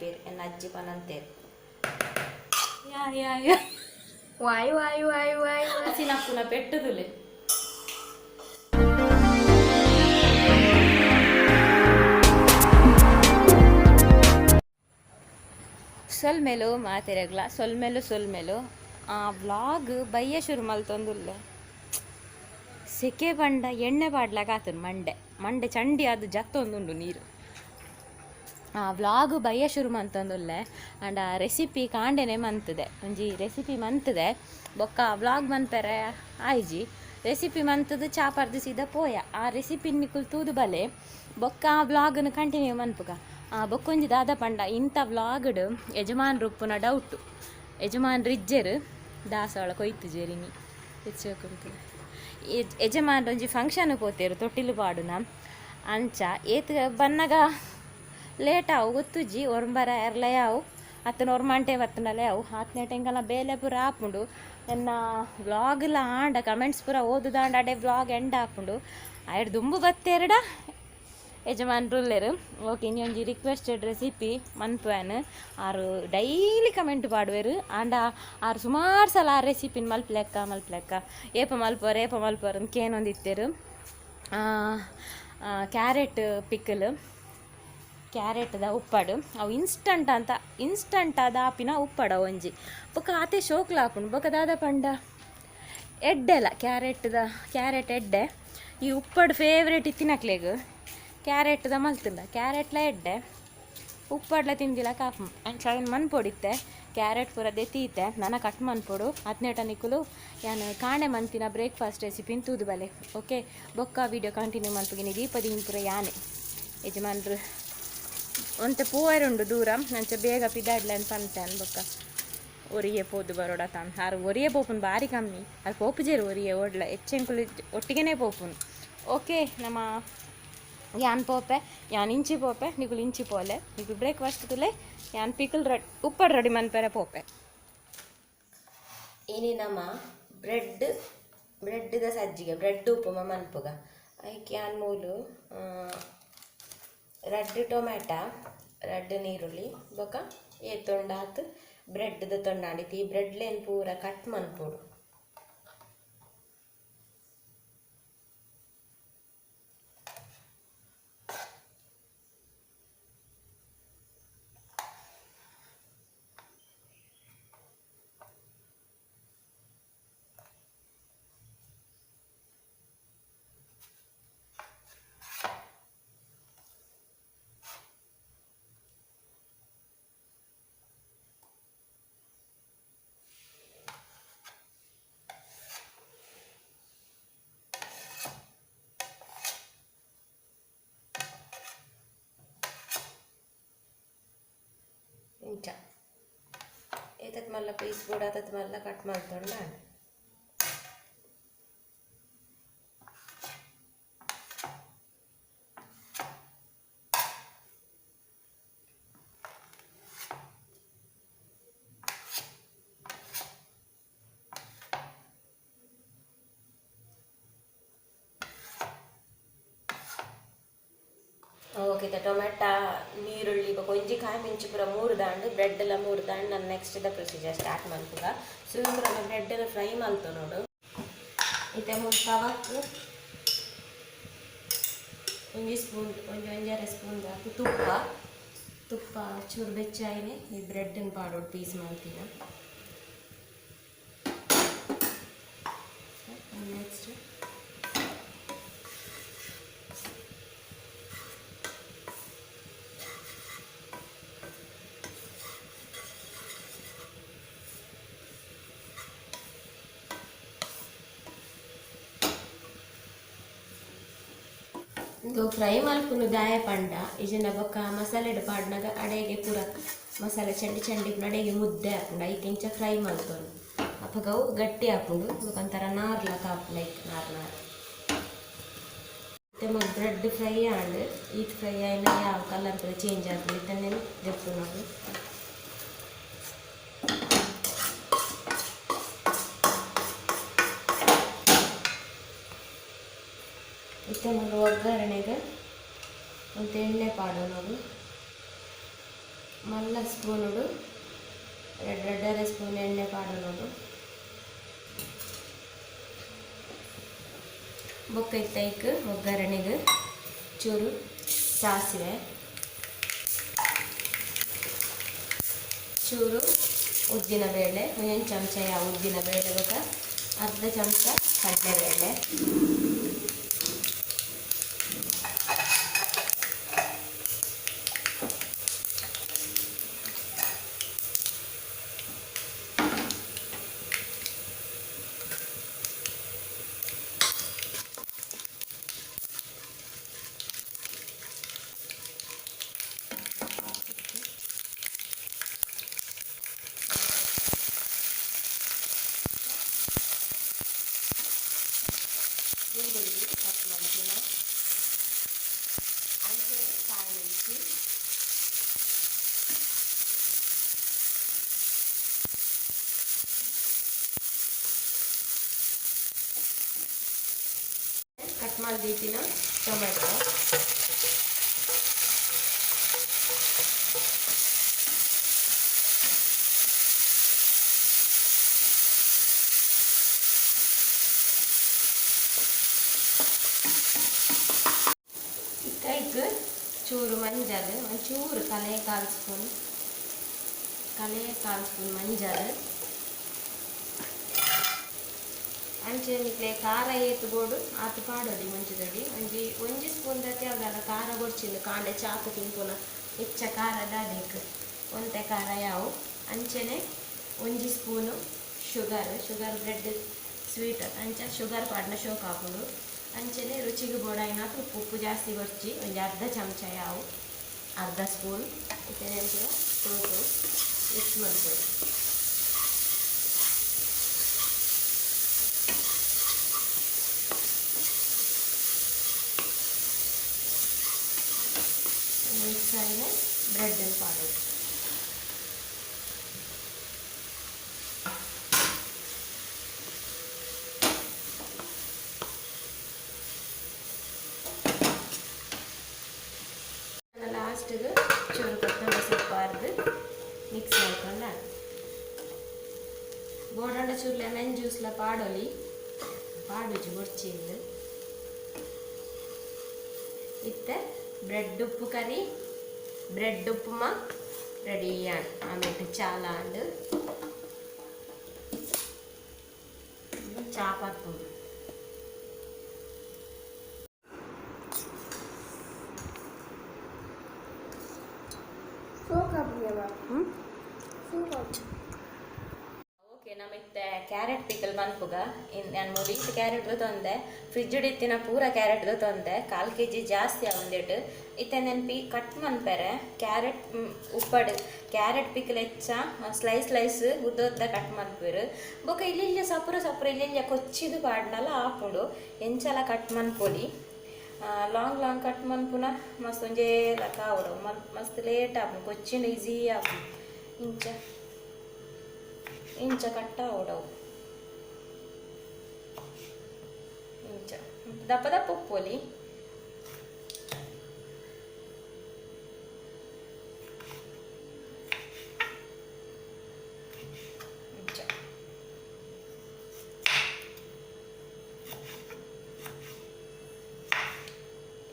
ಮಲ್ಪೇರು ಎನ್ನ ಅಜ್ಜಿ ಪನಂತೇರು ಯಾ ಯಾ ಯಾ ವಾಯ್ ವಾಯ್ ವಾಯ್ ವಾಯ್ ವಾಯ್ ಸಿನಪ್ಪುನ ಪೆಟ್ಟದುಲೆ ಸೊಲ್ಮೆಲು ಮಾತೆರೆಗ್ಲ ಸೊಲ್ಮೆಲು ಆ ವ್ಲಾಗ್ ಬಯ್ಯ ಶುರು ಮಲ್ತೊಂದುಲ್ಲೆ ಸೆಕೆ ಬಂಡ ಎಣ್ಣೆ ಪಾಡ್ಲಾಗ ಆತನು ಮಂಡೆ ಚಂಡಿ ಅದು ಜತ್ತೊಂದುಂಡು ನೀರು ಆ ವ್ಲಾಗ್ ಬಯ್ಯ ಶುರು ಮಂತೊಂದುಲ್ಲೆ ಆಂಡ ಆ ರೆಸಿಪಿ ಕಾಂಡೆನೆ ಮಂತದೆ ಒಂಜಿ ರೆಸಿಪಿ ಮಂತದೆ ಬೊಕ್ಕ ವ್ಲಾಗ್ ಮನ್ಪೆರೆ ಆಯ್ಜಿ ರೆಸಿಪಿ ಮಂತದು ಚಾಪರ್ದು ಸೀದಾ ಪೋಯ ಆ ರೆಸಿಪಿ ನಿಕ್ಕುಲು ತೂದು ಬಲೆ ಬೊಕ್ಕ ಆ ವ್ಲಾಗನ್ನು ಕಂಟಿನ್ಯೂ ಮನ್ಪುಗ ಬೊಕ್ಕೊಂಜಿ ದಾದ ಪಂಡ ಇಂಥ ವ್ಲಾಗ್ಡ್ ಯಜಮಾನ್ರು ಉಪ್ಪುನ ಡೌಟು ಯಜಮಾನ್ರು ಇಜ್ಜೆರು ದಾಸವಾಳ ಕೊಯ್ತು ಜೇರಿನಿ ಹೆಚ್ಚು ಯಜಮಾನ್ರು ಒಂಜಿ ಫಂಕ್ಷನ್ ಪೋತೇರು ತೊಟ್ಟಿಲು ಪಾಡುನ ಅಂಚ ಏತ್ ಬನ್ನಗ ಲೇಟ್ ಆವು ಗೊತ್ತುಜ್ಜಿ ಒರ್ಂಬರ ಎರ್ಲೆಯಾವು ಅತ್ತನ ಒರ್ಮಂಟೆ ಬತ್ತನಲೆ ಅವು ಆತನೇ ಟೆಂಗಲ ಬೇಲೆ ಪೂರ ಹಾಪುಂಡು ಎನ್ನ ವ್ಲಾಗ್ಲ ಆಂಡ ಕಮೆಂಟ್ಸ್ ಪೂರ ಓದುದಾಂಡ ಅಡೆ ವ್ಲಾಗ್ ಎಂಡ್ ಹಾಪುಂಡು ಆಯ್ಡು ದುಂಬು ಬತ್ತೇರಡ ಯಜಮಾನ್ರುಲ್ಲೆರು ಓಕೆ ಇನ್ನೊಂಜಿ ರಿಕ್ವೆಸ್ಟೆಡ್ ರೆಸಿಪಿ ಮನ್ಪುವೆನ್ ಆರು ಡೈಲಿ ಕಮೆಂಟ್ ಪಾಡುವೆರು ಆಂಡ ಆರು ಸುಮಾರು ಸಲ ಆ ರೆಸಿಪಿನ ಮಲ್ಪಲೆಕ್ಕ ಏಪ ಮಲ್ಪೋರು ಅಂತ ಕೇನೊಂದಿತ್ತೇರು ಕ್ಯಾರೆಟ್ ಪಿಕ್ಕಲ್ ಕ್ಯಾರೆಟ್ದ ಉಪ್ಪಡು ಅವು ಇನ್ಸ್ಟಂಟ್ ಅದ ಆಪಿನ ಉಪ್ಪಡ ಒಂಜಿ ಬೊಕ್ಕ ಆತೆ ಶೋಕ್ಲ ಹಾಪುಂಡು ಬೊಕ್ಕ ದಾದ ಪಂಡ ಎಡ್ಡೆಲ ಕ್ಯಾರೆಟ್ ಎಡ್ಡೆ ಈ ಉಪ್ಪಡು ಫೇವ್ರೇಟ್ ಇತ್ತಿನಕ್ಲೆಗ್ ಕ್ಯಾರೆಟ್ದ ಮಲ್ತುಂಡ ಕ್ಯಾರೆಟ್ಲ ಎಡ್ಡೆ ಉಪ್ಪಡ್ಲ ತಿಂದಿಲ್ಲ ಕಾಪು ಅಂಚ ಮನ್ಪೊಡಿತ್ತೆ ಕ್ಯಾರೆಟ್ ಪೂರ ದೆತೀತೆ ನನ್ನ ಕಟ್ ಮನ್ಪೊಡು ಹದಿನೇಟ ನಿಕ್ಕುಲು ಯಾನು ಕಾಣೆ ಮಂತಿನ ಬ್ರೇಕ್ಫಾಸ್ಟ್ ರೆಸಿಪಿನ ತೂದು ಬಲೆ ಓಕೆ ಬೊಕ್ಕ ವಿಡಿಯೋ ಕಂಟಿನ್ಯೂ ಮನ್ಪುಗಿನಿ ದೀಪದಿ ಪೂರ ಯಾನೆ ಯಜಮಾನ್ರು ಒಂತೆ ಪೂವರುಂಡು ದೂರ ಅಂಚ ಬೇಗ ಪಿದಾಡ್ಲನ್ ಪಂತೇನು ಬೊಕ್ಕ ಒರಿಯೆ ಪೋದು ಬರೋಡ ತಾನು ಹಾರು ಒರಿಯೆ ಪೋಪುನು ಭಾರಿ ಕಮ್ಮಿ ಅದು ಪೋಪುಜೇರು ಒರಿಯೆ ಓಡ್ಲ ಹೆಚ್ಚೆಂಕುಲು ಒಟ್ಟಿಗೆ ಪೋಪುನು ಓಕೆ ನಮ್ಮ ಯಾನ್ ಪೋಪೆ ಯಾನ್ ಇಂಚಿ ಪೋಪೆ ನಿಗುಲು ಇಂಚಿ ಪೋಲೆ ನಿಗುಲು ಬ್ರೇಕ್ಫಾಸ್ಟ್ ತುಲೆ ಯಾನ್ ಪಿಕಲ್ ಉಪ್ಪಡು ರೆಡಿ ಮನ್ಪೆರೆ ಪೋಪೆ ಇನಿ ನಮ್ಮ ಬ್ರೆಡ್ದ ಸಜ್ಜಿಗೆ ಬ್ರೆಡ್ ಉಪ್ಪುಮ ಮನ್ಪುಗ ಐಕೆ ಯಾನ್ ಮೂಲು ರೆಡ್ ಟೊಮ್ಯಾಟ ರೆಡ್ ನೀರುಳ್ಳಿ ಬೊಕ ತೊಂಡಾತ್ ಬ್ರೆಡ್ದ ತೊಂಡಾಡಿತು ಈ ಬ್ರೆಡ್ಲೇನು ಪೂರ ಕಟ್ ಮನ್ಪೋಡು ಇಂಚ ಏತತ್ ಮಲ್ಲ ಪೀಸ್ ಕೂಡ ತತ್ ಮಲ್ಲ ಕಟ್ ಮಾಡ್ಕೊಂಡ ಓಕೆ ಟೊಮೆಟೊ ನೀರುಳ್ಳಿ ಒಂಜಿ ಕಾಯಿ ಮಿಂಚು ಪೂರ ಮೂರು ದಾಂಡು ಬ್ರೆಡ್ ಎಲ್ಲ ಮೂರು ದಾಂಡು ನಾನು ನೆಕ್ಸ್ಟ್ ದ ಪ್ರೊಸೀಜರ್ ಸ್ಟಾರ್ಟ್ ಮಲ್ಪುಗ ಸುಂದರ ಬ್ರೆಡ್ ಎಲ್ಲ ಫ್ರೈ ಮಲ್ತು ನೋಡು ಇತ್ತೆ ಮೂರು ತವಕ್ ಒಂಜರೆ ಸ್ಪೂನ್ ಹಾಕಿ ತುಪ್ಪ ಚೂರು ಬೆಚ್ಚಾಯಿನಿ ಈ ಬ್ರೆಡ್ಡನ್ನು ಪಾಡೋಡು ಪೀಸ್ ಮಾಡ್ತೀನ ನೆಕ್ಸ್ಟ್ ಇದು ಫ್ರೈ ಮಲ್ಪುನು ದಾಯ ಪಂಡ ಇಜನ ಬೊಕ್ಕ ಮಸಾಲೆಡ್ ಪಾಡ್ನಾಗ ಅಡೆಗೆ ಪೂರ ಮಸಾಲೆ ಚಂಡಿ ಅಡೆಗೆ ಮುದ್ದೆ ಹಾಕೊಂಡು ಐದು ಇಂಚ ಫ್ರೈ ಮಲ್ತೊಂಡು ಅಪ್ಪಗವು ಗಟ್ಟಿ ಹಾಕೊಂಡು ಒಂಥರ ನಾರ್ಲ ಕಾಪು ಲೈಕ್ ನಾರ್ ಮತ್ತೆ ಬ್ರೆಡ್ ಫ್ರೈ ಆಂಡ್ ಈಟ್ ಫ್ರೈ ಆಯ್ನ ಯಾವ ಕಲರ್ ಪೂರ ಚೇಂಜ್ ಆಗ್ತದೆ ಇದನ್ನೇನು ದೆಪ್ಪು ನಾವು ಒಗ್ಗರಣೆಗೆ ಒಂದು ಎಣ್ಣೆ ಪಾಡೋಣ ಮಲ್ಲ ಸ್ಪೂನುಡು 2 ಸ್ಪೂನ್ ಎಣ್ಣೆ ಪಾಡೋದು ಬೊಕ್ಕ ಇತ್ತೈಕ್ ಒಗ್ಗರಣೆಗೆ ಚೂರು ಸಾಸಿವೆ, ಚೂರು ಉದ್ದಿನ ಬೇಳೆ, 1 ಚಮಚ ಉದ್ದಿನ ಬೇಳೆ ಬೇಕಾ, ಅರ್ಧ ಚಮಚ ಕಡಲೆಬೇಳೆ, ಈರುಳ್ಳಿ ಕಟ್ ಮಾಡ್ತೀನ, ಅಂಚೆ ಕಾಯಿ ಮೆಣಸಿ, ಕಟ್ ಮಾಡಿಟ್ಟಿನ ಟೊಮೆಟೊ, ಕೈಗೆ ಚೂರು ಮಂಜಲ್, ಒಂಚೂರು ಕಲೆ 1/4 ಸ್ಪೂನ್ ಮಂಜಲ್, ಅಂಚೆ ನಿಕ್ಲೆ ಖಾರ ಏತು ಬೋಡು ಆತು ಪಾಡೋಡಿ ಮುಂಚಿದಡಿ ಒಂಜಿ ಸ್ಪೂನ್ ದತ್ತೆ ಆಗಲ್ಲ ಖಾರ ಗೊಡ್ಚಿಂದು ಕಾಂಡೆ ಚಾಕು ತಿಂಪುನ ಹೆಚ್ಚ ಖಾರ ದಾದೇಕ್ ಒಂತೆ ಖಾರ ಯಾವು ಅಂಚೆನೆ 1 ಸ್ಪೂನು ಶುಗರ್ ಬ್ರೆಡ್ ಸ್ವೀಟ್ ಅಂಚ ಶುಗರ್ ಪಾಡ್ನ ಶೋಕ್ ಹಾಕೋದು ಅಂಚೆನೆ ರುಚಿಗೆ ಬೋಡಾಯಿನಾತು ಉಪ್ಪು ಜಾಸ್ತಿ ಗೊಡ್ಚಿ ಒಂದು ಅರ್ಧ ಚಮಚ ಯಾವು ಅರ್ಧ ಸ್ಪೂನ್ ಇತ್ತೇನೆ ತೋಟು ಮಿಕ್ಸ್ ಮಾಡ್ಬೋದು. ಮಿಕ್ಸ್ ಆಗಿದೆ ಬ್ರೆಡ್ ಪಾಡೋದು. ಲಾಸ್ಟಿಗೆ ಚೂರು ಕೊತ್ತಂಬರಿ ಸೊಪ್ಪು ಅರ್ದು ಮಿಕ್ಸ್ ಮಾಡ್ಕೊಂಡ ಬೋಡಂಡ ಚೂರು ಲೆಮನ್ ಜ್ಯೂಸ್ಲ ಪಾಡೋಲಿ ಪಾಡುಜಿ ಗೊಡ್ಚಿಂದು ಇತ್ತೆ ಬ್ರೆಡ್ ಉಪ್ಪು ಕರಿ ಬ್ರೆಡ್ ಉಪ್ಪುಮ ರೆಡಿ ಆಮೇಲೆ ಚಾಲ ಅಂಡು ಚಾಪಾತು ಓಕೆ ನಮಿತ್ತೆ ಕ್ಯಾರೆಟ್ ಪಿಕಲ್ ಬಂದ್ಪುಗ ನಾನು 3 ಲೀಟರ್ ಕ್ಯಾರೆಟ್ ತೊಂದೆ ಫ್ರಿಜ್ ಇತ್ತಿನ ಪೂರ ಕ್ಯಾರೆಟ್ ತೊಂದೆ 1/4 kg ಜಾಸ್ತಿ ಆವಂದಿಟ್ಟು ಇತ್ತೆ ನೆನಪಿ ಕಟ್ ಮನ್ಪೆರೆ ಕ್ಯಾರೆಟ್ ಉಪ್ಪಡು ಕ್ಯಾರೆಟ್ ಪಿಕಲ್ ಹೆಚ್ಚ ಸ್ಲೈಸ್ ಉದ್ದ ಕಟ್ ಮನ್ಪೇರು ಬೊಕ ಇಲ್ಲಿಲ್ಲ ಸಪುರ ಇಲ್ಲಿಲ್ಲ ಕೊಚ್ಚಿದು ಪಾಡ್ನಲ್ಲ ಆಪುಂಡು ಎಂಚಲ ಕಟ್ ಮನ್ಪೊಲಿ ಲಾಂಗ್ ಕಟ್ ಮನ್ಪುನ ಮಸ್ತ್ ಒಂಜೇಲ ಕಾವಡು ಮಸ್ತ್ ಲೇಟ್ ಆಪು ಕೊಚ್ಚಿನ ಈಸಿ ಆಪು ಇಂಚ ಕಟ್ಟ ಓಡವು ಇಂಚ ದಪ್ಪ ಉಪ್ಪೋಲಿ ಇಂಚ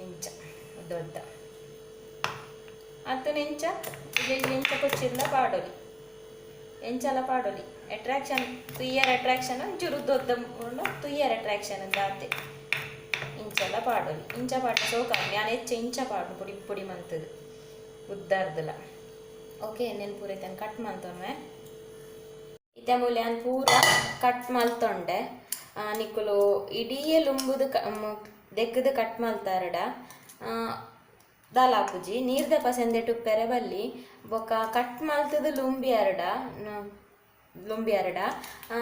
ಇಂಚ ದೊಡ್ಡ ಹತ್ತು ಇಂಚ ಇಲ್ಲಿ ಇಂಚ ಕೊಚ್ಚಿಲ್ಲ ಪಾಡೋಲಿ ಎಂಚಲ ಪಾಡೋಲಿ ಅಟ್ರಾಕ್ಷನ್ ತುಯ್ಯರ್ ಅಟ್ರಾಕ್ಷನ್ ಚೂರು ದೊಡ್ಡ ತುಯ್ಯರ್ ಅಟ್ರಾಕ್ಷನ್ ದಾತೆ ಇಂಚಲ ಪಾಡೋಲಿ ಇಂಚ ಪಾಟ ಸೋಕ ನಾನು ಹೆಚ್ಚು ಇಂಚ ಪಾಡು ಪುಡಿ ಮಂತದು ಉದ್ದಾರ್ದಲ್ಲ ಓಕೆ ಎಣ್ಣೆನ್ ಪೂರೈತೆ ಕಟ್ ಮಂತೊಮ್ಮೆ ಇತ್ತೆ ಮೂಲೆ ನಾನು ಪೂರ ಕಟ್ ಮಲ್ತೊಂಡೆ ನಿಕ್ಕುಲು ಇಡೀ ಲುಂಬುದು ದೆಕ್ಕದು ಕಟ್ ಮಲ್ತಾರಡ ದಾಲಾಪುಜಿ ನೀರ್ದ ಪಸಂದೆ ಟುಪ್ಪೆರೆ ಬಲ್ಲಿ ಬೊಕ ಕಟ್ ಮಲ್ತದು ಲುಂಬಿ ಅರಡ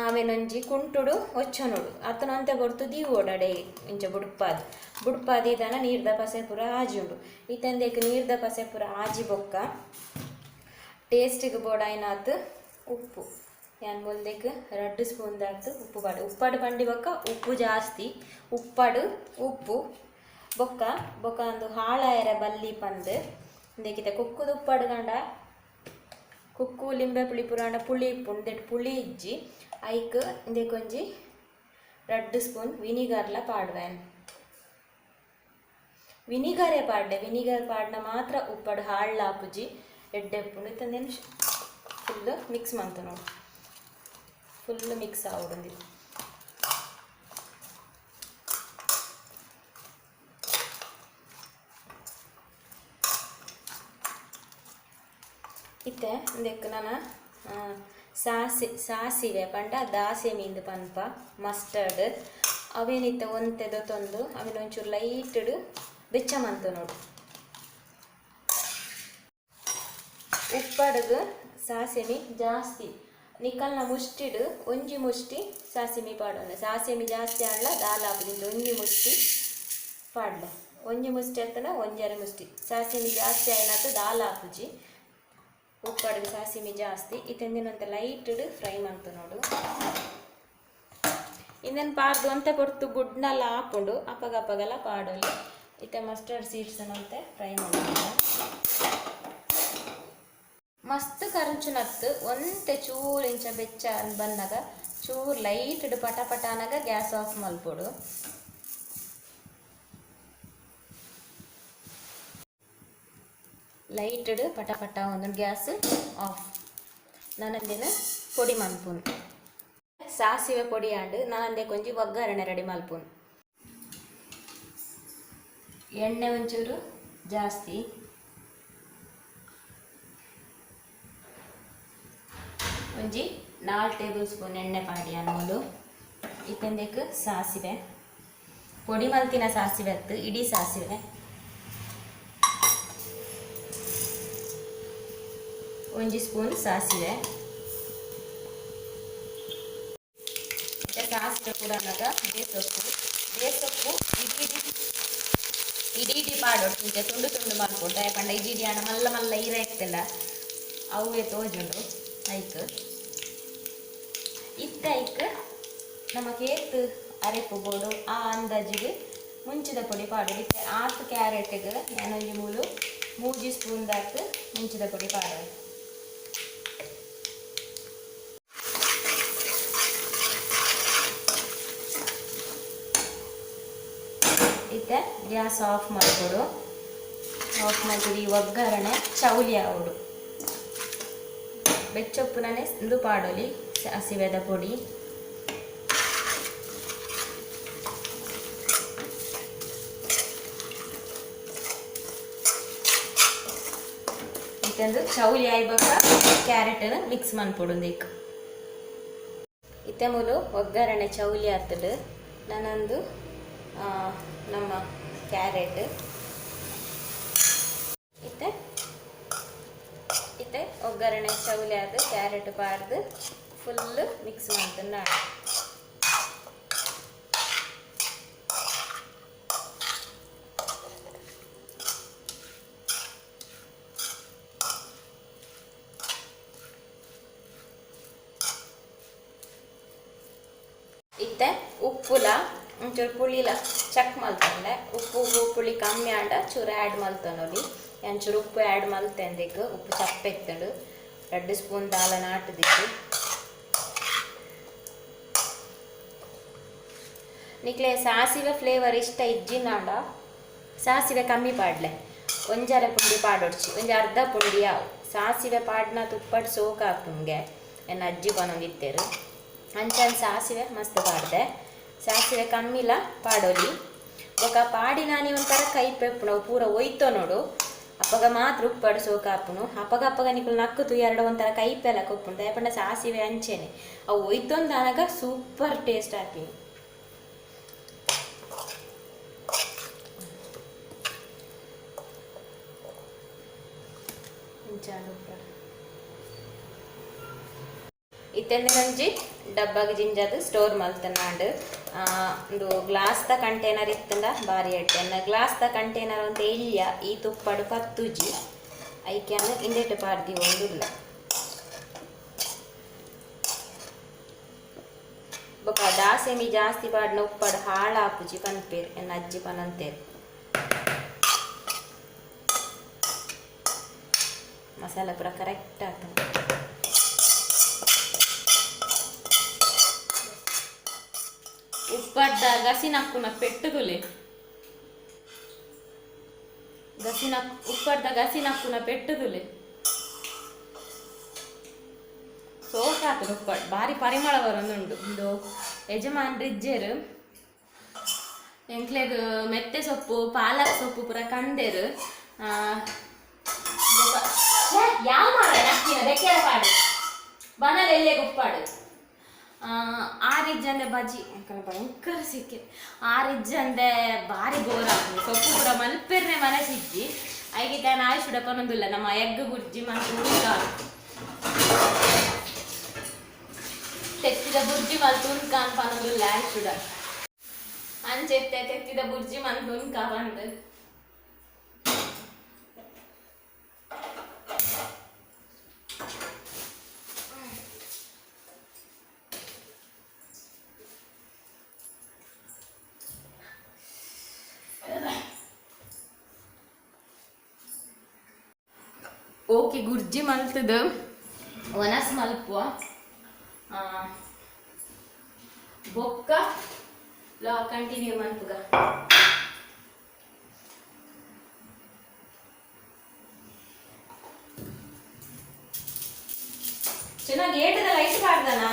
ಅವೆನೊಂಜಿ ಕುಂಟುಡು ಒಚ್ಚನುಡು ಅತನಂತೆ ಬೊರ್ತು ದೀವು ಓಡಡೆ ಇಂಚ ಬುಡ್ಪಾದಿ ಇದನ ನೀರ್ದ ಪಸೆ ಪೂರ ಆಜಿ ಉಂಡು ಇತ್ತಂದೇಕ ನೀರ್ದ ಪಸೆ ಪೂರ ಆಜಿ ಬೊಕ್ಕ ಟೇಸ್ಟಿಗೆ ಬೋಡಾಯಿನಾತ್ ಉಪ್ಪು ಯಾನ್ ಮೊಲ್ದೆಗ್ 2 ಸ್ಪೂನ್ ದಾಟ್ ಉಪ್ಪಡು ಬಂಡಿ ಬೊಕ್ಕ ಉಪ್ಪು ಜಾಸ್ತಿ ಉಪ್ಪು ಬೊಕ್ಕ ಒಂದು ಹಾಳಾಯರ ಬಲ್ಲಿ ಪಂದು ಇಂದಕ್ಕಿತ ಕುಕ್ಕುದು ಉಪ್ಪಡು ಗಂಡ ಕುಕ್ಕು ಲಿಂಬೆ ಪುಳಿ ಪುರಾಣ ಪುಳಿ ಪುಂದೆಟ್ ಪುಳಿ ಇಜ್ಜಿ ಐಕ್ ಇಂದೆ ಕೊಂಜಿ 2 ಸ್ಪೂನ್ ವಿನಿಗರ್ಲ ಪಾಡ್ವೇನ್. ವಿನಿಗರೇ ಪಾಡ್ಡೆ, ವಿನಿಗರ್ ಪಾಡ್ನ ಮಾತ್ರ ಉಪ್ಪಡು ಹಾಳ್ಳ ಆಪುಜಿ ಎಡ್ಡೆ ಉಪ್ಪುಂಡು ಇತ್ತಂದೇನು ಫುಲ್ ಮಿಕ್ಸ್ ಮಂತು ನೋಡಿ, ಫುಲ್ ಮಿಕ್ಸ್ ಆವೊಂದು. ಇತ್ತೆ ಇಂದೆಕ್ ನಾನು ಸಾಸಿವೆ ಪಂಡ ದಾಸೆ ಮೀಂದು ಪನ್ಪ ಮಸ್ಟರ್ಡ್ ಅವೇನಿತ್ತ ಒಂತೆದ ತಂದು ಅವೇನು ಒಂಚೂರು ಲೈಟ್ಡ್ ಬೆಚ್ಚ ಮಂತು ನೋಡು. ಉಪ್ಪಡ್ದು ಸಾಸೆಮಿ ಜಾಸ್ತಿ ನಿಕಲ್ನ ಮುಷ್ಟಿಡು ಒಂಜಿ ಮುಷ್ಟಿ ಸಾಸಿಮಿ ಪಾಡೋಣ. ಸಾಸಿಮಿ ಜಾಸ್ತಿ ಆಡ್ಲ ದಾಲ್ ಹಾಕುದಿಂದ ಒಂಜಿ ಮುಷ್ಟಿ ಪಾಡ್ಲೆ, ಒಂಜಿ ಮುಷ್ಟಿ ಅಂತನ ಒಂಜರ ಮುಷ್ಟಿ ಸಾಸಿಮಿ ಜಾಸ್ತಿ ಆಯ್ನಾತು ದಾಲ್ ಹಾಕುಜಿ. ಉಪ್ಪಡ್ದು ಸಾಸಿಮಿ ಜಾಸ್ತಿ ಇತ್ತಂದಿನಂತ ಲೈಟ್ಡ್ ಫ್ರೈ ಮಂತು ನೋಡು. ಇನ್ನೇನು ಪಾಡ್ದು ಅಂತ ಕೊಡ್ತು ಗುಡ್ನೆಲ್ಲ ಹಾಕೊಂಡು ಅಪ್ಪಗಪ್ಪಗೆಲ್ಲ ಪಾಡೋಲಿ. ಇತ್ತೆ ಮಸ್ಟರ್ಡ್ ಸೀಡ್ಸ್ ಅಂತೆ ಫ್ರೈ ಮಾಡೋಣ. ಮಸ್ತ್ ಕರಂಚುನತ್ತು ಒಂತೆ ಚೂರು ಇಂಚ ಬೆಚ್ಚ ಬಂದಾಗ ಚೂರು ಲೈಟ್ಡ್ ಪಟ ಪಟ ಅನ್ನಾಗ ಗ್ಯಾಸ್ ಆಫ್ ಮಲ್ಪೊಡು. ಲೈಟ್ಡ್ ಪಟ ಪಟ ಒಂದು ಗ್ಯಾಸ್ ಆಫ್. ನಾನಂದೇನ ಪೊಡಿ ಮಲ್ಪುನು ಸಾಸಿವೆ ಪೊಡಿ ಆಂಡು ನಾನಂದೆ ಕೊಂಚಿ ಒಗ್ಗರಣೆ ರೆಡಿ ಮಲ್ಪುನು. ಎಣ್ಣೆ ಒಂಚೂರು ಜಾಸ್ತಿ, ಒಂಜಿ 4 ಟೇಬಲ್ ಸ್ಪೂನ್ ಎಣ್ಣೆ ಪಾಡಿ ಅನ್ನೋದು. ಇತ್ತಂದೇಕು ಸಾಸಿವೆ ಪೊಡಿ ಮಲ್ತಿನ ಸಾಸಿವೆ ಅತ್ತು ಇಡೀ ಸಾಸಿವೆ, ಒಂಜಿ ಸ್ಪೂನ್ ಸಾಸಿವೆ. ಸಾಸಿವೆ ಕೂಡ ಅನ್ನೋದ ಬೇಸೊಪ್ಪು ಇಡೀ ಪಾಡೋಡು ಇಂಚೆ ತುಂಡು ತುಂಡು ಮಾಡ್ಕೊಟ್ಟು ಯಾಕಂಡ ಇಡೀ ಹಣ ಮಲ್ಲ ಮಲ್ಲ ಈರ ಇರ್ತಲ್ಲ ಅವೇ ತೋಜುಂಡು ಐಕ್. ಐಕ್ ನಮಗೆ ಏತ್ ಅರೆಪು ಬೋಡು ಆ ಅಂದಾಜಿಗೆ ಮುಂಚಿದ ಪೊಡಿ ಪಾಡೋದು. ಇತ್ತೆ 6 ಕ್ಯಾರೆಟ್ಗೆ ನಾನೊಂಜಿ 3 ಸ್ಪೂನ್ ದಾಟ್ ಮುಂಚಿದ ಪೊಡಿ ಪಾಡೋದು. ಇತ್ತೆ ಗ್ಯಾಸ್ ಆಫ್ ಮಾಡಿಕೊಡು. ಆಫ್ ಮಾಡಿ ಒಗ್ಗರಣೆ ಚೌಲಿ ಆವಡು ಬೆಚ್ಚೊಪ್ಪುನೇ ಇದು ಪಾಡೋಲಿ ಸಾಸಿವೆದ ಪೊಡಿ. ಇತ್ತಂದು ಚೌಲಿ ಆಯ್ಬಾಕ ಕ್ಯಾರೆಟನ್ನು ಮಿಕ್ಸ್ ಮಾಡ್ಕೊಡೋದು. ಇತ್ತೆ ಮೂಲು ಒಗ್ಗರಣೆ ಚೌಲಿ ಆಗ್ತದೆ. ನಾನೊಂದು ನಮ್ಮ ಕ್ಯಾರೆಟ್ ಇತ್ತೆ ಒಗ್ಗರಣೆ ಚೌಲಿ ಆದ ಕ್ಯಾರೆಟ್ ಪಾಡ್ದು ಫುಲ್ ಮಿಕ್ಸ್ ಮಾಡ್ತೀನಿ ನಾನು. ಇತ್ತೆ ಉಪ್ಪುಲ ಒಂಚೂರು ಪುಳಿಲ ಚೆಕ್ ಮಲ್ತಂಡೆ. ಉಪ್ಪು ಪುಳಿ ಕಮ್ಮಿ ಆಂಡ ಚೂರು ಆ್ಯಡ್ ಮಲ್ತನೋಲಿ. ಒಂಚೂರು ಉಪ್ಪು ಆ್ಯಡ್ ಮಲ್ತಂದಿಕ್ಕೆ ಉಪ್ಪು ಚಪ್ಪೆ ಎತ್ತಡು 2 ಸ್ಪೂನ್ ದಾಲ ನಾಟದಿದ್ದು ನಿಕ್ಲೆ ಸಾಸಿವೆ ಫ್ಲೇವರ್ ಇಷ್ಟ ಇಜ್ಜಿನಾಂಡ ಸಾಸಿವೆ ಕಮ್ಮಿ ಪಾಡ್ಲೆ ಒಂಜರ ಪುಂಡಿ ಪಾಡೊಡ್ಚಿ ಒಂಜಿ ಅರ್ಧ ಪುಂಡಿ ಯಾವು ಸಾಸಿವೆ ಪಾಡ್ನ ತುಪ್ಪಡ್ ಸೋಕ ಹಾಕುಂಗೆ ಎನ್ನ ಅಜ್ಜಿ ಪನೊಂದಿತ್ತೇರು ಅಂಚನ್ ಸಾಸಿವೆ ಮಸ್ತ್ ಪಾಡ್ದೆ. ಸಾಸಿವೆ ಕಮ್ಮಿಲ ಪಾಡೋಲಿ ಬೊಕ ಪಾಡಿ ನಾನಿ ಒಂಥರ ಕೈ ಪೆಪ್ಪು ನಾವು ಪೂರ ಒಯ್ತೋ ನೋಡು ಅಪ್ಪಗ ಮಾತ್ರ ಉಪ್ಪಡು ಸೋಕ ಹಾಪುನು ಅಪ್ಪಗ ನಿಕ್ಕಲು ನಕ್ಕುತು 2 ಒಂಥರ ಕೈ ಪೆಲ ಕೊಪ್ಪುಂಡು ದಯಪಂಡ ಸಾಸಿವೆ ಅಂಚೆನೆ ಅವು ಒಯ್ತೊಂದು ಅನಾಗ ಸೂಪರ್ ಟೇಸ್ಟ್ ಹಾಕಿನಿ. ಇತ್ತೆಂದು ಗಂಜಿ ಡಬ್ಬಗೆ ಜಿಂಜದು ಸ್ಟೋರ್ ಮಲ್ತನಾಂಡು ಒಂದು ಗ್ಲಾಸ್ದ ಕಂಟೈನರ್ ಇತ್ತಂಡ ಬಾರಿ ಎಡ್ಡೆನ್ನ ಗ್ಲಾಸ್ದ ಕಂಟೈನರ್ ಒಂದು ಇಲ್ಯ ಈ ತುಪ್ಪಡು ಪತ್ತುಜಿ ಐಕ್ಯಾನು ಇಂದೆಟ್ಟು ಪಾಡ್ದಿ ಒಂದುಲ್ಲ ಬೊಕ ದಾಸೆಮಿ ಜಾಸ್ತಿ ಪಾಡ್ನ ಉಪ್ಪಡು ಹಾಳಾಪುಜಿ ಪನ್ಪೇರು ಎನ್ನ ಅಜ್ಜಿ ಪನಂತೇರು. ಮಸಾಲ ಪೂರ ಕರೆಕ್ಟ್ ಆಗ್ತದೆ. ಉಪ್ಪಡ್ಡ ಗಸಿನಕ್ಕುನ ಪೆಟ್ಟುದುಲೆ ಉಪ್ಪಡ್ಡ ಗಸಿನಕ್ಕುನ ಪೆಟ್ಟುದುಲೆ ಸೋಕಾತು ಉಪ್ಪಡ್ ಭಾರಿ ಪರಿಮಳ ಬರೋದುಂಡು ಇದು ಯಜಮಾನ್ರಿಜ್ಜೆರು ಎಂಕ್ಲೆಗ್ ಮೆತ್ತೆ ಸೊಪ್ಪು ಪಾಲಕ್ ಸೊಪ್ಪು ಪೂರ ಕಂದೆರು ಯಾವ ಮಾಡ ನಕ್ಕಿನ ಬೆಕ್ಕೆರ ಪಾಡು ಬನಲ್ ಎಲ್ಲೆ ಉಪ್ಪಾಡು ಆರಿಜ್ಜಂದೆ ಬಜ್ಜಿ ಅಂಕಲ್ ಭಯಂಕರ ಸಿಕ್ಕಿ ಆರಿಜ್ಜಂದೆ ಭಾರಿ ಬೋರ್ ಆಗ್ತದೆ ಸೊಪ್ಪು ಪೂರ ಮಲ್ಪೆರ್ನೆ ಮನೆ ಸಿಕ್ಕಿ ಐಗೆ ತಾನು ಆಯುಷುಡ ಕೊನೊಂದಿಲ್ಲ ನಮ್ಮ ಎಗ್ ಬುರ್ಜಿ ಮತ್ತು ತೆತ್ತಿದ ಬುರ್ಜಿ ಮಲ್ತು ಉನ್ಕಾನ್ ಪನೊಂದಿಲ್ಲ ಆಯುಷುಡ ಅಂಚೆತ್ತೆ ತೆತ್ತಿದ ಬುರ್ಜಿ ಮಲ್ತು ಉನ್ಕಾ ಬಂದು ಓಕೆ ಗುರ್ಜಿ ಮಲ್ತದ ಒನಸ್ ಮಲ್ಪುವ ಬೊಕ್ಕ ಲಾ ಕಂಟಿನ್ಯೂ ಮಲ್ಪುಗ ಚೆನ್ನಾಗಿ ಏಟದ ಲೈಟ್ ಮಾಡ್ದನ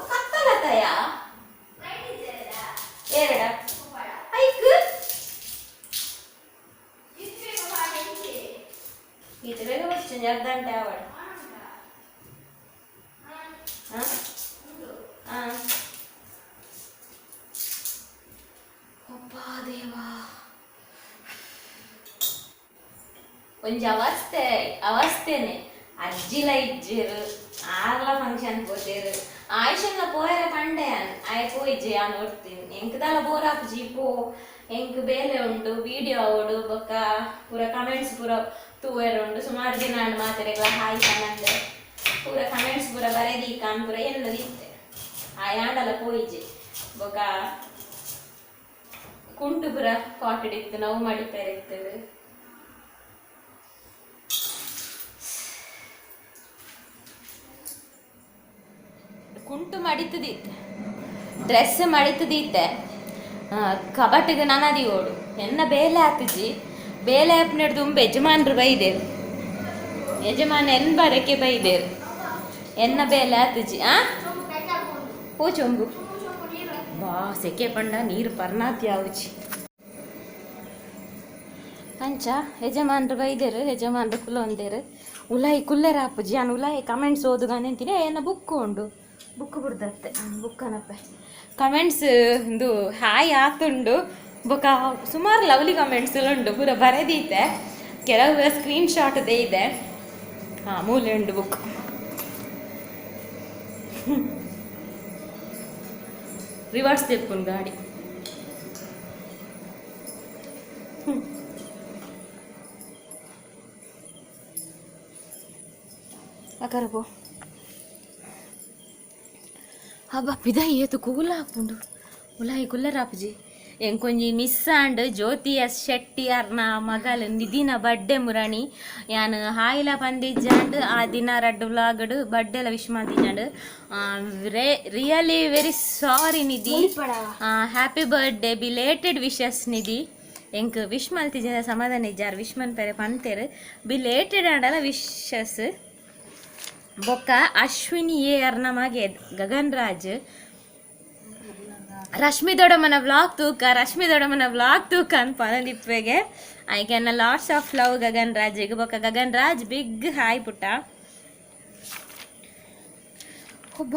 ಕತ್ತಲತಯ ಎರಡ ಐಕ್ ಇದು ಬೇಗ ಬರ್ತೀನಿ ಅರ್ಧ ಗಂಟೆ ಆವಡ ಅಪ್ಪ ದೇವಾ ಒಂಜಿ ಅವಸ್ಥೆನೆ ಅಜ್ಜಿಲ ಇಜ್ಜೇರು ಆರ್ಲ ಫಂಕ್ಷನ್ ಪೋತೇರು ಆಯುಷಲ್ಲ ಪೋಯರ ಪಂಡೆ ಆಯ್ ಪೋಯ್ಜೆ ಆ ನೋಡ್ತೀನಿ ಎಂಕದಲ್ಲ ಬೋರಾಪು ಜೀಪೋ ಎಂಕ್ ಬೇಲೆ ಉಂಡು ವಿಡಿಯೋ ಅವಡು ಬೊಕ್ಕ ಪೂರ ಕಮೆಂಟ್ಸ್ ಪೂರ ತೂವೆರು ಉಂಡು ಸುಮಾರು ದಿನ ಮಾತಾಡಿಗಳ ಹಾಯ್ ಕಣ್ಣಂದೆ ಪೂರ ಕಮೆಂಟ್ಸ್ ಪೂರ ಬರೆದಿ ಕಾನ್ ಪೂರ ಎಲ್ಲದಿತ್ತೆ ಆ ಯಾಂಡಲ ಪೋಯ್ಜೆ ಬೊಕ್ಕ ಕುಂಟು ಪೂರ ಕಾಟಿಡಿತ್ತು ನಾವು ಮಡಿಪೇರಿರ್ತೇವೆ ಕುಂಟು ಮಡಿತದಿತ್ತೆ ಡ್ರೆಸ್ ಮಡಿತದಿತ್ತೆ ಕಬಟ್ಟಿಗೆ ನನದಿ ಓಡು ಎನ್ನ ಬೇಲೆ ಹಾಕಿಜಿ ಬೇಲೆ ಹಾಪ್ನಡ್ದು ಯಜಮಾನ್ರು ಬೈದೇರು ಯಜಮಾನ ಎನ್ ಬರಕ್ಕೆ ಬೈದೇರು ಎನ್ನ ಬೇಲೆ ಹಾಕಿಜಿ ಓ ಚೊಂಬು ಬಾ ಸೆಕೆ ಪಂಡ ನೀರು ಪರ್ನಾತಿ ಆವುಜಿ ಅಂಚ ಯಜಮಾನ್ರು ಬೈದೇರು ಯಜಮಾನ್ರು ಕುಲೊಂದೇರು ಉಲಾಯಿ ಕುಲ್ಲೆರ ಹಾಪುಜಿ ನಾನು ಉಲಾಯಿ ಕಮೆಂಟ್ಸ್ ಓದುಗಾನೆ ಅಂತೀನಿ ಏನ ಬುಕ್ ಉಂಡು ಬುಕ್ ಬಿಡ್ದತ್ತೆ ಬುಕ್ಕನಪ್ಪ ಕಮೆಂಟ್ಸ್ ಒಂದು ಹಾಯ್ ಆತುಂಡು ಬೊಕ ಸುಮಾರು ಲವ್ಲಿ ಕಮೆಂಟ್ಸ್ ಉಂಡು ಪೂರ ಬರೆದೀತೆ ಕೆಲವು ಸ್ಕ್ರೀನ್ ಶಾಟ್ದೇ ಇದೆ ಮೂಲೆ ಉಂಡು ಬುಕ್ ರಿವರ್ಸ್ ತೆಪ್ಪುನ್ ಗಾಡಿ ಅಕರಪೋ ಹಬ್ಬ ಪಿದ ಏತು ಕೂಲ ಹಾಪುಂಡು ಉಲಾಯಿ ಕುಲ್ಲರಾಪುಜಿ ಎಂಕೊಂಜಿ ಮಿಸ್ ಆಂಡ್ ಜ್ಯೋತಿ ಎಸ್ ಶೆಟ್ಟಿ ಅರ್ನ ಮಗಲ್ ನಿಧಿನ ಬರ್ಡೇ ಮುರಣಿ ಯಾನ್ ಹಾಯಿಲ ಪಂದಿಜ್ಜಾಂಡ್ ಆ ದಿನ ರಡ್ಡು ವ್ಲಾಗ್ಡ್ ಬರ್ಡೇಲ ವಿಶ್ ಮಾಡ್ತಿಜ್ಜಾಂಡ್ really very sorry Nidhi happy birthday belated wishes Nidhi ಎಂಕ್ ವಿಶ್ ಮಲ್ತಿಜ್ಜ ಸಮಾಧಾನ ಇಜ್ಜಾರ್ ವಿಶ್ ಮನ್ಪೆರೆ ಪಂತೇರು ಬಿಲೇಟೆಡ್ ಆಂಡಲ ವಿಶಸ್ ಬೊಕ್ಕ ಅಶ್ವಿನಿ ಎ ಅರ್ನ ಮಗೆ ಗಗನ್ ರಾಜ್ ರಶ್ಮಿ ದೊಡಮನ ವ್ಲಾಗ್ ತೂಕ ಅಂತ ಪನದಿಪ್ಪೆಗೆ ಐ ಕ್ಯಾನ್ ಲಾಟ್ಸ್ ಆಫ್ ಲವ್ ಗಗನ್ ರಾಜಿಗೆ ಬೊಕ್ಕ ಗಗನ್ ರಾಜ್ ಬಿಗ್ ಹಾಯ್ ಪುಟ್ಟ ಒಬ್ಬ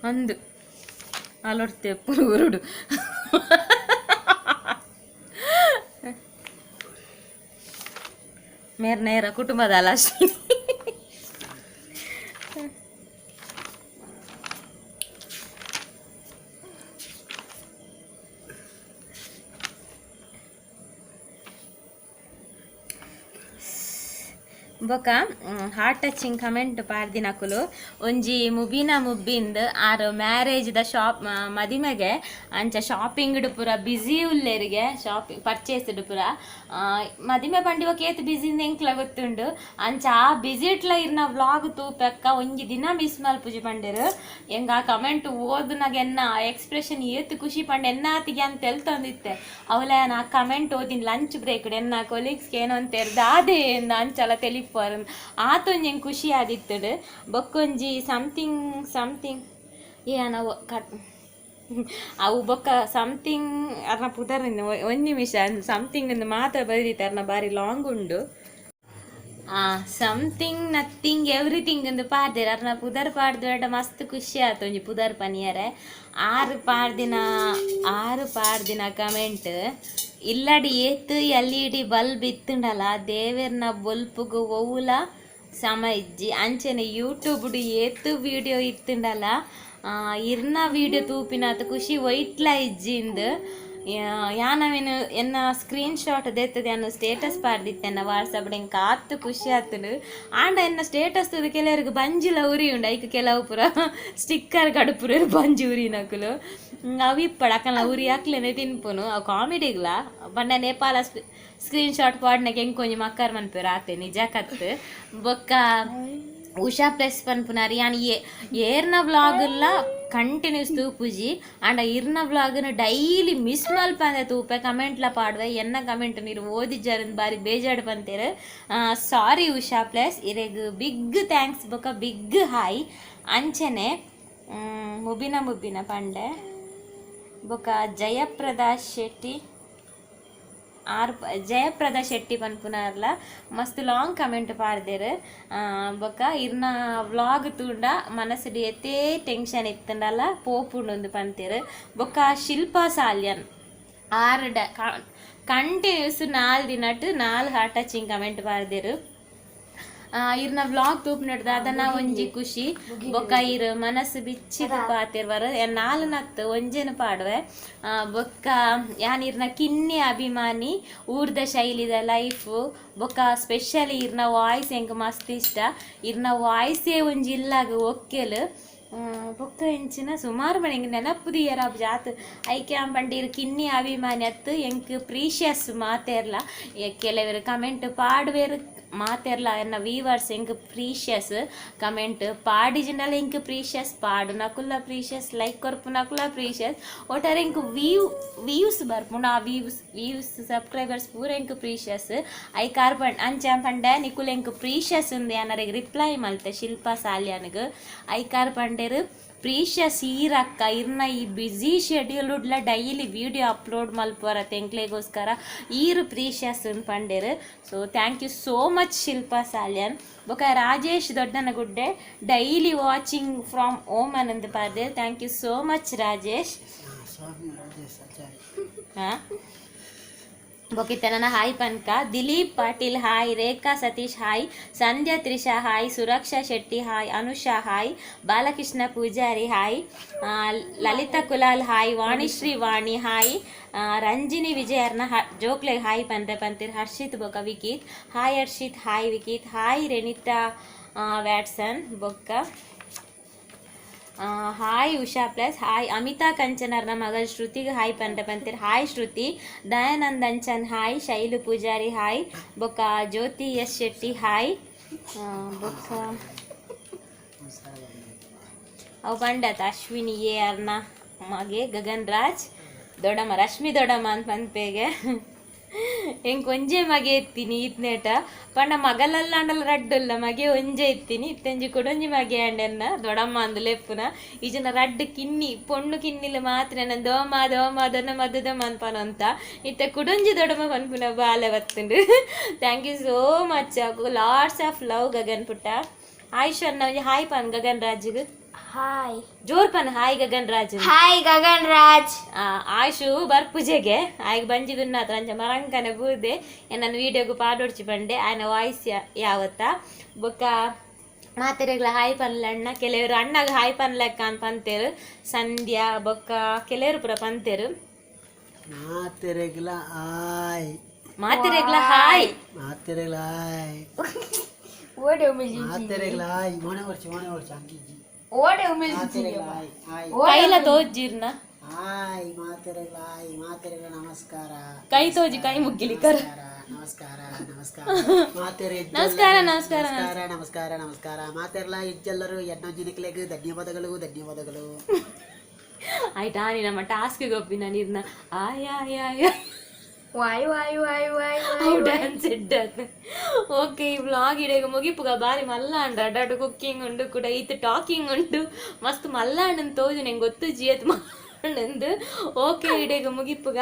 ಅಂದು ಅಲೊಡ್ತೆ ಪುರುಗುರುಡು ಮೇರ್ ನೇರ ಕುಟುಂಬದ ಅಲ್ಲ ಅಶ್ವಿನಿ ಬೊಕ ಹಾರ್ಟ್ ಟಚಿಂಗ್ ಕಮೆಂಟ್ ಪಾಡ್ದಿನಕುಲು ಒಂಜಿ ಮುಬಿನ ಮುಬ್ಬಿಂದ್ ಆರು ಮ್ಯಾರೇಜ್ ದ ಶಾಪ್ ಮದಿಮೆಗೆ ಅಂಚ ಶಾಪಿಂಗ್ ಪೂರ ಬ್ಯುಸಿ ಉಲ್ಲೇರಿಗೆ ಶಾಪಿಂಗ್ ಪರ್ಚೇಸ್ ಪೂರ ಮದಿಮೆ ಪಂಡಿವ ಕೇತ್ ಬ್ಯುಸಿಂದ ಎಂಕ್ಲ ಗೊತ್ತುಂಡು ಅಂಚ ಆ ಬ್ಯುಸಿ ಇಟ್ಲ ಇರ್ನ ವ್ಲಾಗ್ ತೂಪೆಕ್ಕ ಒಂಜಿ ದಿನ ಮಿಸ್ ಮಲ್ಪುಜಿ ಪಂಡೆರು ಎಂಗ ಆ ಕಮೆಂಟ್ ಓದುನಾಗ ಎನ್ನ ಎಕ್ಸ್ಪ್ರೆಷನ್ ಏತ್ ಖುಷಿ ಪಂಡ ಎನ್ನಾತಿಗೆ ಅಂತ ಎಲ್ತೊಂದಿತ್ತೆ ಅವಲ ನಾ ಕಮೆಂಟ್ ಓದಿನ ಲಂಚ್ ಬ್ರೇಕ್ ಎನ್ನ ಕೊಲೀಗ್ಸ್ಗೆ ಏನೋ ಅಂತ ಎರ್ದಾದೆ ಎಂದ ಅಂಚಲ ತೆಲಿಪರ್ ಆತೊಂಜಿ ಹೆಂಗೆ ಖುಷಿ ಆದಿತ್ತಡು ಬೊಕ್ಕೊಂಜಿ ಸಮಥಿಂಗ್ ಏನ ಅವು ಬೊಕ್ಕ ಸಮಥಿಂಗ್ ಅರ್ನ ಪುದರಿಂದ ಒಂದು ನಿಮಿಷ ಸಮಥಿಂಗ್ ಒಂದು ಮಾತ್ರ ಬರೀತೆ ಅರ್ನ ಬಾರಿ ಲಾಂಗ್ ಉಂಡು ಸಮಥಿಂಗ್ ನಥಿಂಗ್ ಎವ್ರಿಥಿಂಗ್ ಒಂದು ಪಾಡ್ದೇರ ಅರ್ನ ಪುದರ್ ಪಾಡ್ದ ಮಸ್ತ್ ಖುಷಿ ಆಯ್ತು ಒಂಜಿ ಪುದರ್ ಪನಿಯರೆ ಆರು ಪಾಡ್ದಿನ ಕಮೆಂಟ್ ಇಲ್ಲಡಿ ಏತ್ LED ಬಲ್ಬ್ ಇತ್ತುಂಡಲ್ಲ ದೇವೇರ್ನ ಬೊಲ್ಪುಗು ಒವುಲ ಸಮ ಇಜ್ಜಿ ಅಂಚೆನೆ ಯೂಟ್ಯೂಬ್ಡು ಏತ್ ವಿಡಿಯೋ ಇತ್ತುಂಡಲ್ಲ ಇರ್ನ ವಿಡಿಯೋ ತೂಪಿನಾತ್ ಖುಷಿ ಒಯ್ಟ್ಲ ಇಜ್ಜಿಂದು ಯಾನವೇನು ಎನ್ನ ಸ್ಕ್ರೀನ್ ಶಾಟ್ ದೇತದೆ ಅನ್ನು ಸ್ಟೇಟಸ್ ಪಾಡ್ದಿತ್ತೆನ್ನ ವಾಟ್ಸಪ್ಡ್ ಎಂಕ ಆತು ಖುಷಿ ಆತುಂಡು ಆಂಡ ಎನ್ನ ಸ್ಟೇಟಸ್ ತುದು ಕೆಲವರಿಗೆ ಬಂಜಿಲ ಉರಿ ಉಂಡು ಐಕ್ ಕೆಲವು ಪುರ ಸ್ಟಿಕ್ಕರ್ ಗಡುಪುರ ಬಂಜಿ ಉರಿನಕುಲು ಅವು ಇಪ್ಪಡು ಅಕ್ಕನ ಉರಿ ಹಾಕ್ಲೇನೆ ತಿನ್ಪುನು ಅವು ಕಾಮಿಡಿಗ್ಲ ಬಂಡ ನೇಪಾಳ ಸ್ಕ್ರೀನ್ ಶಾಟ್ ಪಾಡ್ನಾಗ ಎಂಕೊಂಜಿ ಮಕ್ಕರ್ ಮನ್ಪೇರು ಆತೆ ನಿಜ ಕತ್ತು ಬೊಕ್ಕ ಉಷಾ ಪ್ಲಸ್ ಪನ್ಪುನಾರಿ ಯಾನ್ ಏರ್ನ ವ್ಲಾಗ್ಲ ಕಂಟಿನ್ಯೂಸ್ ತೂಪುಜಿ ಆಂಡ ಇರ್ನ ವ್ಲಾಗ್ನ ಡೈಲಿ ಮಿಸ್ ಮಲ್ಪಂದೆ ತೂಪೆ ಕಮೆಂಟ್ಲ ಪಾಡ್ವೆ ಎನ್ನ ಕಮೆಂಟ್ ನೀರು ಓದಿಜ್ಜಾರಿಂದ ಬಾರಿ ಬೇಜಾಡು ಬಂತೇರು ಸಾರಿ ಉಷಾ ಪ್ಲಸ್ ಇರೆಗ್ ಬಿಗ್ ಥ್ಯಾಂಕ್ಸ್ ಬೊಕ ಬಿಗ್ ಹಾಯ್ ಅಂಚನೆ ಮುಬಿನ ಪಂಡೆ ಬೊಕ ಜಯಪ್ರದಾ ಶೆಟ್ಟಿ ಪನ್ಪುನಾರ್ಲ ಮಸ್ತ್ ಲಾಂಗ್ ಕಮೆಂಟ್ ಪಾಡ್ದೇರು ಬೊಕ ಇರ್ನ ವ್ಲಾಗ್ ತೂಂಡ ಮನಸ್ಸು ಎತ್ತೇ ಟೆನ್ಷನ್ ಇತ್ತಂಡಲ್ಲ ಪೋಪುಂಡು ಪಂತೇರು ಬೊಕ ಶಿಲ್ಪಾ ಸಾಲ್ಯನ್ ಕಂಟಿನ್ಯೂಸ್ 4 ದಿನಟ್ಟು 4 ಹಾರ್ಟ್ ಟಚಿಂಗ್ ಕಮೆಂಟ್ ಪಾಡ್ದೇರು ಇರ್ನ ವ್ಲಾಗ್ ತೂಪ್ ನಡ್ದ ಅದನ್ನ ಒಂಜಿ ಖುಷಿ ಬೊಕ್ಕ ಇರ್ ಮನಸ್ಸು ಬಿಚ್ಚಿದ ಪಾತಿರ್ವರ 4 ನತ್ತು ಒಂಜೇನು ಪಾಡುವೆ ಬೊಕ್ಕ ಯಾನ್ ಇರ್ನ ಕಿನ್ನಿ ಅಭಿಮಾನಿ ಊರ್ದ ಶೈಲಿದ ಲೈಫು ಬೊಕ್ಕ ಸ್ಪೆಷಲಿ ಇರ್ನ ವಾಯ್ಸ್ ಎಂಕ್ ಮಸ್ತ್ ಇಷ್ಟ ಇರ್ನ ವಾಯ್ಸೇ ಒಂಜಿ ಇಲ್ಲಾಗ ಒಕ್ಕೆಲು ಬೊಕ್ಕ ಎಂಚಿನ ಸುಮಾರು ಮನೆಗೆ ನೆನಪುದಿಯರ ಜಾತ್ ಐಕೆ ಅಂಬಂಡಿರು ಕಿನ್ನಿ ಅಭಿಮಾನಿ ಅತ್ತು ಎಂಕ್ ಪ್ರೀಶಿಯಸ್ ಮಾತೇರ್ಲ ಕೆಲವರು ಕಮೆಂಟ್ ಪಾಡುವೇರು ಮಾತೆರ್ಲ ಎನ್ನ ವೀವರ್ಸ್ ಎಂಕ್ ಪ್ರೀಶಿಯಸ್ ಕಮೆಂಟ್ ಪಾಡಿಜಿನಲ್ ಎಂಕ್ ಪ್ರೀಶಿಯಸ್ ಪಾಡು ನಕುಲ್ಲ ಪ್ರೀಶಿಯಸ್ ಲೈಕ್ ಕೊರ್ಪು ನಕುಲ್ಲ ಪ್ರೀಶಿಯಸ್ ಒಟ್ಟಾರೆ ಎಂಕ್ ವ್ಯೂಸ್ ಬರ್ಪುಂಡು ಆ ವ್ಯೂಸ್ ಸಬ್ಸ್ಕ್ರೈಬರ್ಸ್ ಪೂರ ಎಂಕ್ ಪ್ರೀಶಿಯಸ್ ಐ ಕಾರ್ಪಂಡ್ ಅಂಚ ಪಂಡೆ ನಿಕುಲ್ ಎಂಕ್ ಪ್ರೀಶಿಯಸ್ ಉಂದು ಯಾನರಿಗೆ ರಿಪ್ಲೈ ಮಲ್ತೆ ಶಿಲ್ಪಾ ಸಾಲ್ಯಾನ್ಗ್ ಐ ಕಾರ್ಪಂಡೇರು ಪ್ರೀಶಿಯಸ್ ಈರಕ್ಕ ಇರ್ನ ಈ ಬ್ಯುಸಿ ಶೆಡ್ಯೂಲ್ ಉಡ್ಲ ಡೈಲಿ ವಿಡಿಯೋ ಅಪ್ಲೋಡ್ ಮಲ್ಪುವರ ತೆಂಕ್ಲೆಗೋಸ್ಕರ ಈರು ಪ್ರೀಶಿಯಸ್ ಪಂಡೇರು so thank you so much Shilpa Salian ಬೊಕ Rajesh Doddanagudde daily watching from Oman ಅಂತ ಪಾರ್ದೆ thank you so much Rajesh ಹಾಂ ಬೊಕಿತ್ತ ನನ್ನ ಹಾಯ್ ಪನ್ಕ Dilip Patil hi Rekha Satish hi Sandhya Trisha hi Suraksha Shetty hi Anusha hi Balakrishna Poojary hi Lalitha Kulal hi Vanishree ವಾಣಿ ಹಾಯ್ ರಂಜಿನಿ ವಿಜಯರ್ನ ಜೋಕ್ಲೆ ಹಾಯ್ ಪಂತಿರ್ ಹರ್ಷಿತ್ ಬೊಕ Vikeeth hi Harshith hi Vikeeth hi Renita Watson ಬೊಕ್ಕ hi Usha plus hi Amitha ಕಂಚನರ್ನ ಮಗಳು ಶ್ರುತಿಗೆ ಹಾಯ್ ಪಂತಿರ್ hi Shruthi Dayanand Anchan hi Shailu Poojary hi ಬೊಕ್ಕ ಜ್ಯೋತಿ ಎಸ್ ಶೆಟ್ಟಿ ಹಾಯ್ ಬೊಕ್ಕ ಅವು ಬಂಡತ್ ಅಶ್ವಿನಿ ಎ ಅರ್ನ ಮಗೆ ಗಗನ್ ರಾಜ್ ದೊಡ್ಡಮ್ಮ ರಶ್ಮಿ ದೊಡ್ಡಮ್ಮ ಅಂತ ಪಂಪೆಗೆ ಹೆಂಗೆ ಒಂಜೆ ಮಗೆ ಎತ್ತೀನಿ ಇತ್ನೇಟ ಪಂಡ ಮಗಲಲ್ಲ ಅಂಡಲ್ಲ ರಡ್ಡುಲ್ಲ ಮಗೆ ಒಂಜೆ ಎತ್ತೀನಿ ಇತ್ತಂಜಿ ಕೊಡೊಂಜಿ ಮಗೆ ಅಂಡೆನ್ನ ದೊಡಮ್ಮ ಅಂದು ಲೆಪ್ಪುನ ಈಜನ ರಡ್ಡು ಕಿನ್ನಿ ಪೊಣ್ಣು ಕಿನ್ನಿಲ ಮಾತ್ರ ನಾನು ದೊನ್ನ ಮದ್ದದಮ್ಮ ಅನ್ಪನ ಅಂತ ಇತ್ತ ಕುಡೊಂಜಿ ದೊಡಮ್ಮ ಪನ್ಪುನ ಬಾಲೆ ಬತ್ತುಂಡು thank you so much lots of love Gagan ಪುಟ್ಟ ಆಯುಷ್ ಅನ್ನ ಹಾಯ್ ಪನ್ ಗಗನ್ ರಾಜ್ಗೆ ಹಾಯ್ ಜೋರ್ ಪನ್ ಹಾಯ್ ಗಗನ್ ರಾಜ್ ಹಾಯ್ ಗಗನ್ ರಾಜ್ ಆಯುಷು ಬರ್ಪುಜೆಗೆ ಆಯ್ಗೆ ಬಂಜಿದುನ್ನ ಅಂಚ ಮರಂಕನೆ ಬೂದೆ ನನ್ನ ವೀಡಿಯೋಗು ಪಾಡೋಡ್ಚಿ ಬಂಡೆ ಆಯ್ನ ವಾಯ್ಸ್ ಯಾವತ್ತ ಬೊಕ್ಕ ಮಾತೆರೆಗ್ಲ ಹಾಯ್ ಪನ್ಲಣ್ಣ ಕೆಲವರು ಅಣ್ಣಗ ಹಾಯ್ ಪನ್ಲೆಕ್ಕ ಅಂತ ಪಂತೇರು ಸಂಧ್ಯಾ ಬೊಕ್ಕ ಕೆಲವರು ಪುರ ಪಂತೇರು ಮಾತೆರೆಗ್ಲ ಹಾಯ್ ಮಾತೆರೆಗ್ಲ ಹಾಯ್ ಮಾತೆರೆಗ್ಲ ಹಾಯ್ ಓಡೆ ಉಮಿಲ್ಜಿ ಮಾತೆರೆಗ್ಲಾಯ್ ಮನೆ ವರ್ಷ ಅಂಕಿಜಿ ಓಡೆ ಉಮಿಲ್ಜಿ ಮಾತೆರೆಗ್ಲಾಯ್ ಆಯ್ ಕೈಲ ತೋಜ್ಜಿರ್ನ ಆಯ್ ಮಾತೆರೆಗ್ಲ ನಮಸ್ಕಾರ ಕೈ ತೋಜಿ ಕೈ ಮುಗ್ಗಿಲಿಕ್ಕರ ನಮಸ್ಕಾರ ಮಾತೆರೆ ನಮಸ್ಕಾರ ನಮಸ್ಕಾರ ಮಾತೆರ್ಲ ಇಜ್ಜೆಲ್ಲರೂ ಎನ್ನೊಂಜಿನಿಕ್ಲೆಗ್ ಧನ್ಯವಾದಗಳು ಆಯ್ತಾ ನೀ ನಮ್ಮ ಟಾಸ್ಕ್ ಗೊಪ್ಪಿನ ನೀರ್ನ ಆಯ್ ವಾಯ್ ವಾಯ್ ವಾಯ್ ವಾಯ್ ಡ್ಯಾನ್ಸ್ ಇಡ್ಡತ್ ಓಕೆ ಈ ವ್ಲಾಗ್ ಇಡೀಗ ಮುಗಿಪುಗ ಬಾರಿ ಮಲ್ಲಾಂಡ ಅಡ್ಡಾಡು ಕುಕ್ಕಿಂಗ್ ಉಂಡು ಕೂಡ ಈತ ಟಾಕಿಂಗ್ ಉಂಟು ಮಸ್ತ್ ಮಲ್ಲಾಂಡನ್ ತೋಜು ನಂಗೆ ಗೊತ್ತು ಜಿಯತ್ ಮಾಂಡು ಓಕೆ ಇಡೀಗ ಮುಗಿಪುಗ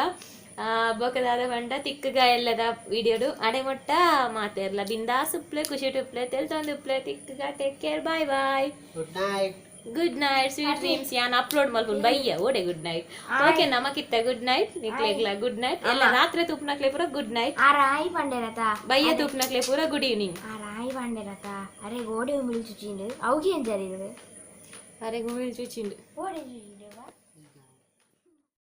ಬೊಕದಾದ ಬಂಡ ತಿಕ್ಕಗ ಎಲ್ಲದ ವಿಡಿಯೋಡು ಅಡೆ ಮೊಟ್ಟ ಮಾತೆರ್ಲ ಬಿಂದಾಸ್ ಉಪ್ಲೆ ಖುಷಿ ಟುಪ್ಲೆ ತೆಲ್ತೊಂದು ಉಪ್ಲೆ ತಿಕ್ಕಗ take care bye good night sweet dreams ಯಾನ್ ಅಪ್ಲೋಡ್ ಮಲ್ಪುನ್ ಬಯ್ಯ ಓಡೆ ಗುಡ್ ನೈಟ್ ಓಕೆ ನಮಕಿತ್ತ ಗುಡ್ ನೈಟ್ ನಿಕ್ಲೆಗ್ಲ ಗುಡ್ ನೈಟ್ ಎಲ್ಲ ರಾತ್ರಿ ತೂಪ್ನಕ್ಲೆ ಪೂರ ಗುಡ್ ನೈಟ್ ಆ ರಾಯಿ ಪಂಡೆರತ ಬಯ್ಯ ತೂಪ್ನಕ್ಲೆ ಪೂರ ಗುಡ್ ಈವ್ನಿಂಗ್ ಆ ರಾಯಿ ಪಂಡೆರತ ಅರೆ ಓಡೆ ಉಮಿಲ್ ಚುಚಿಂಡು ಅವಗಿ ಎಂಜಾರಿದು ಅರೆ ಗುಮಿಲ್ ಚುಚಿಂಡು ಓಡೆ ಚುಚಿಂಡು